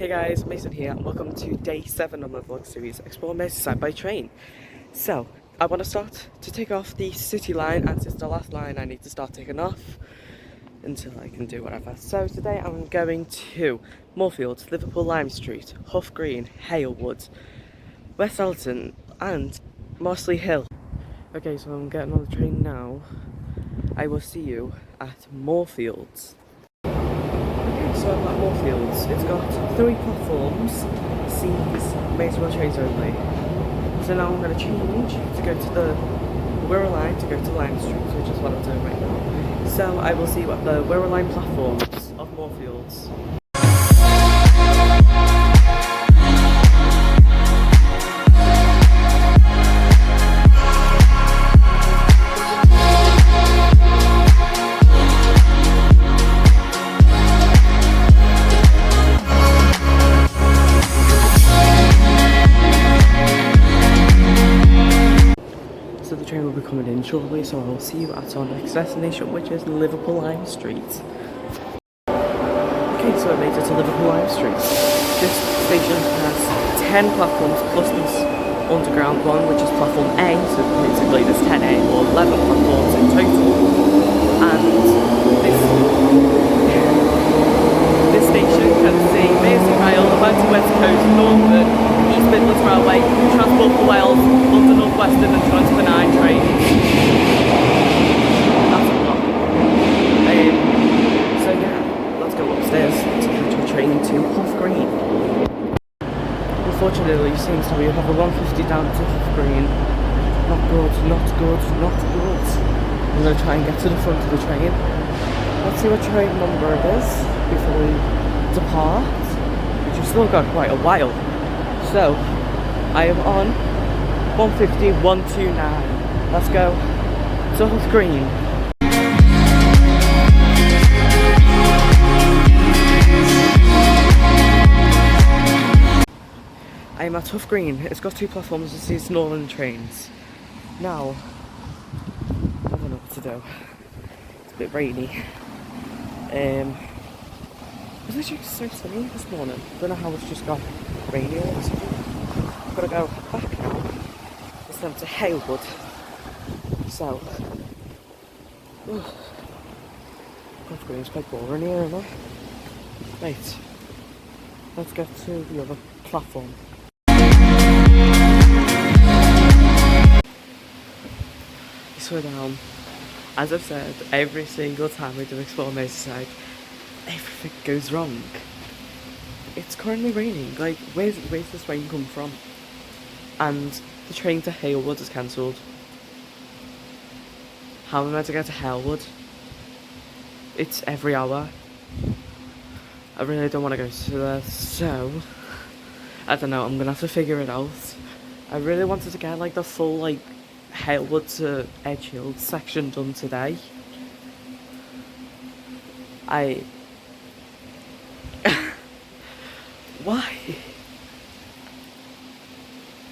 Hey guys, Mason here and welcome to day 7 of my vlog series, Explore Merseyside by train. So, I want to start to take off the city line, and since the last line I need to start taking off until I can do whatever. So today I'm going to Moorfields, Liverpool Lime Street, Hough Green, Halewood, West Allerton and Mossley Hill. Okay, so I'm getting on the train now. I will see you at Moorfields. So I'm at Moorfields. It's got 3 platforms, C's, Merseyside trains only. So now I'm going to change to go to the Wirral line to go to Lime Street, which is what I'm doing right now. So I will see you at the Wirral line platforms of Moorfields. So the train will be coming in shortly, so I'll see you at our next destination, which is Liverpool Lime Street. Okay, so I made it to Liverpool Lime Street. This station has 10 platforms plus this underground one, which is platform A, so basically there's 10A or 11 platforms in total. And this station can see Merseyside, Atlantic West Coast, Northern, East Midlands Railway, Transport for Wales, London North Western and Trans-Pennine trains. That's a lot. So yeah, let's go upstairs to catch a train to Hough Green. Unfortunately, it seems to be another 150 down to Hough Green. Not good, not good, not good. I'm going to try and get to the front of the train. Let's see what train number it is before we depart, which has still got quite a while. So, I am on 150, 129. Let's go to Hough Green. I am at Hough Green. It's got 2 platforms. It's these northern trains. Now, I don't know what to do. It's a bit rainy. It was literally so sunny this morning. I don't know how it's just got rainy all of a sudden. I've got to go back now. It's time to Halewood. So, Hough Green's quite boring here, isn't it? Right, let's get to the other platform. I swear down, as I've said, every single time we do Explore Merseyside, everything goes wrong. It's currently raining. Like, where's this rain come from? And the train to Halewood is cancelled. How am I meant to get to Halewood? It's every hour. I really don't want to go to there, so I don't know, I'm gonna have to figure it out. I really wanted to get like the full like Halewood to Edgehill section done today. Why?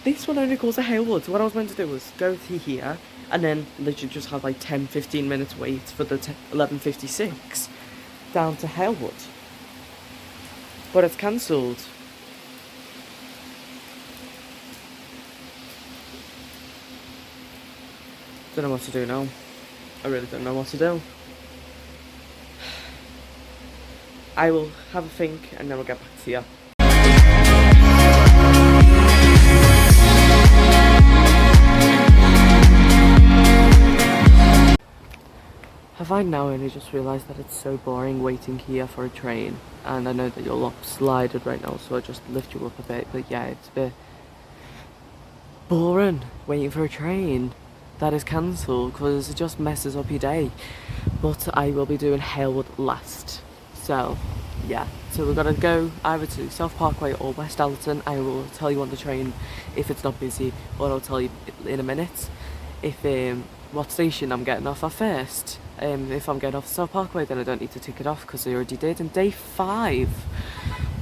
This one only goes to Halewood. So what I was meant to do was go to here and then literally just have like 10-15 minutes wait for the 11:56 down to Halewood. But it's cancelled. Don't know what to do now. I really don't know what to do. I will have a think and then we'll get back to you. Have I now only just realised that it's so boring waiting here for a train? And I know that you're lopsided right now, so I'll just lift you up a bit. But yeah, it's a bit boring waiting for a train that is cancelled because it just messes up your day. But I will be doing Halewood last. So yeah, so we're gonna go either to South Parkway or West Allerton. I will tell you on the train if it's not busy, or I'll tell you in a minute if what station I'm getting off at first. If I'm getting off South Parkway, then I don't need to tick it off because I already did in day 5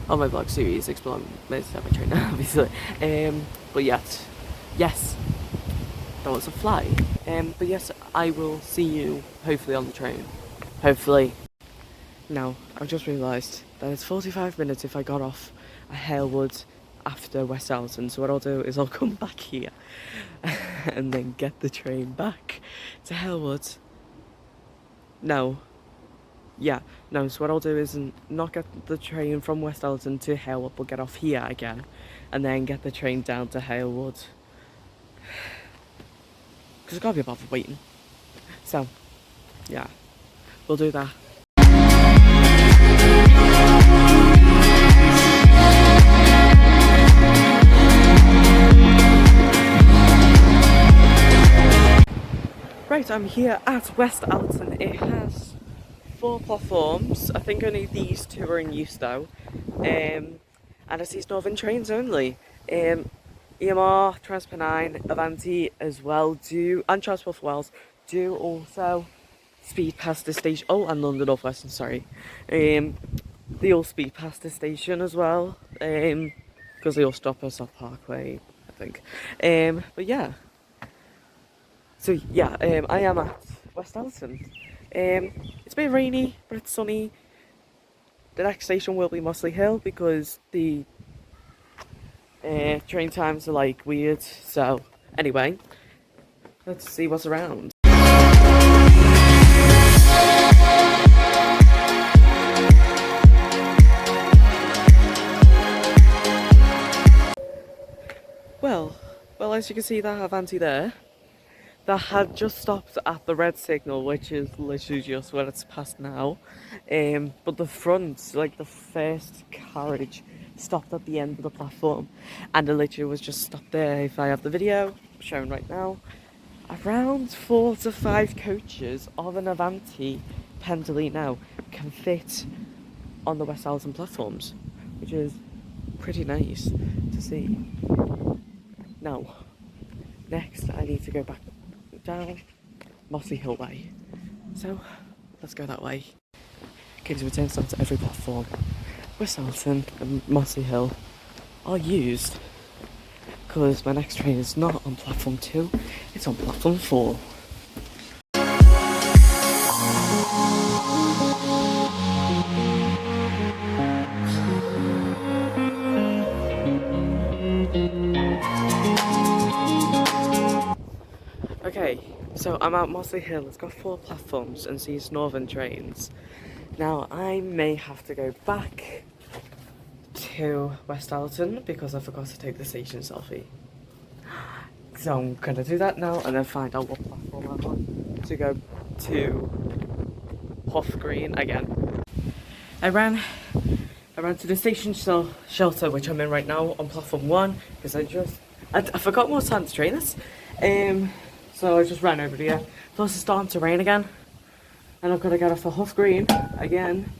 on my vlog series, Explore Merseyside by train, obviously. But yes, that was a fly. But yes, I will see you hopefully on the train. Hopefully. Now, I've just realised that it's 45 minutes if I got off at Halewood after West Allerton. So what I'll do is I'll come back here and then get the train back to Halewood. No. Yeah, no, so what I'll do is not get the train from West Allerton to Halewood, but get off here again, and then get the train down to Halewood. Because I can't be bothered waiting. So, yeah, we'll do that. Right, I'm here at West Allerton. It has 4 platforms. I think only these 2 are in use though. And it sees Northern trains only. EMR, Transport 9, Avanti as well and Transport for Wales do also speed past the station. Oh, and London North Western, sorry. They all speed past the station as well. Because they all stop at South Parkway, I think. But yeah. So yeah, I am at West Allerton. It's a bit rainy, but it's sunny. The next station will be Mossley Hill because the train times are like weird. So anyway, let's see what's around. Well, as you can see, that Avanti there, that had just stopped at the red signal, which is literally just where it's past now. But the front, like the first carriage, stopped at the end of the platform, and it literally was just stopped there. If I have the video shown right now, around 4 to 5 coaches of an Avanti Pendolino can fit on the West Allerton platforms, which is pretty nice to see. Now, next I need to go back down Mossley Hill way. So, let's go that way. Okay, so we turn stops at every platform. West Allerton and Mossley Hill are used because my next train is not on platform 2, it's on platform 4. Okay, so I'm at Mossley Hill. It's got 4 platforms and sees Northern trains. Now I may have to go back to West Allerton because I forgot to take the station selfie. So I'm gonna do that now and then find out what platform I'm on to go to Hough Green again. I ran to the station shelter, which I'm in right now, on platform 1 because I forgot what time the train is. So I just ran over here. Plus it's starting to rain again. And I've got to get off the Hough Green again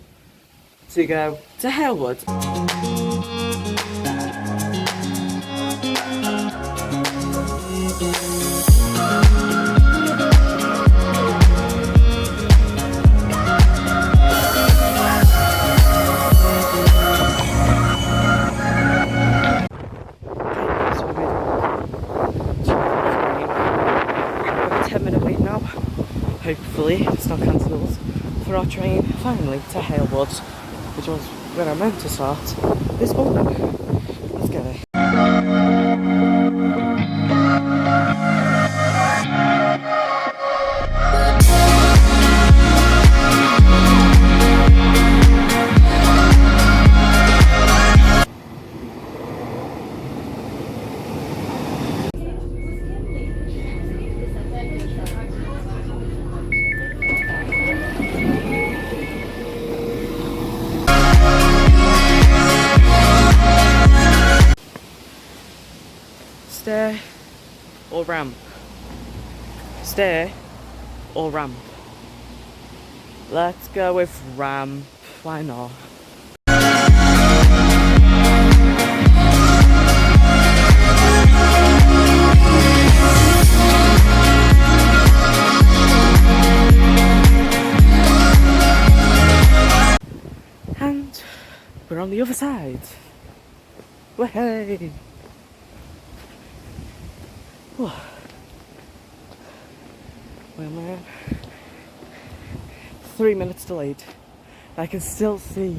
to go to Halewood. Hopefully it's not cancelled for our train finally to Halewood, which was where I meant to start this morning. Let's get it. Stair or ramp? Stair or ramp? Let's go with ramp. Why not? And we're on the other side. Way. Well, man, 3 minutes delayed. I can still see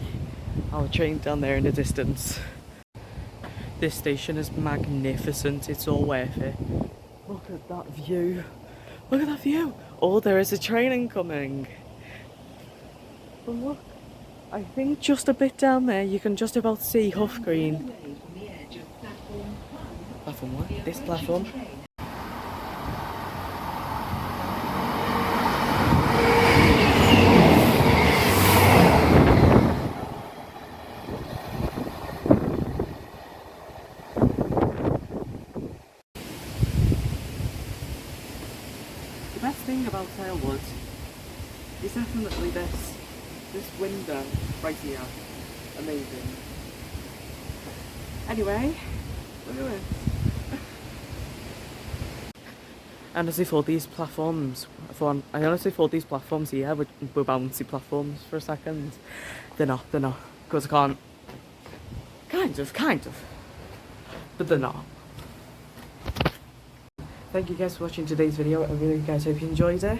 our train down there in the distance. This station is magnificent, it's all worth it. Look at that view. Look at that view. Oh, there is a train incoming. But look, I think just a bit down there you can just about see Hough Green. Platform what? This platform? The best thing about Halewood is definitely this window right here. Amazing. Anyway, look at this. I honestly thought these platforms here were bouncy platforms for a second. They're not, because I can't. Kind of, but they're not. Thank you guys for watching today's video. I really guys hope you enjoyed it.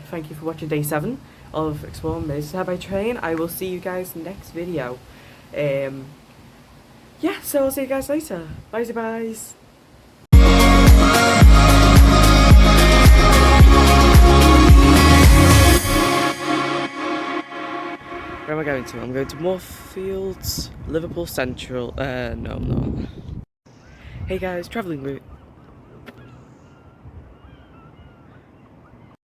Thank you for watching day 7 of Exploring Merseyside by Train. I will see you guys next video. Yeah, so I'll see you guys later. Bye guys. Where am I going to? I'm going to Moorfields, Liverpool Central. No, I'm not. Hey guys, travelling route.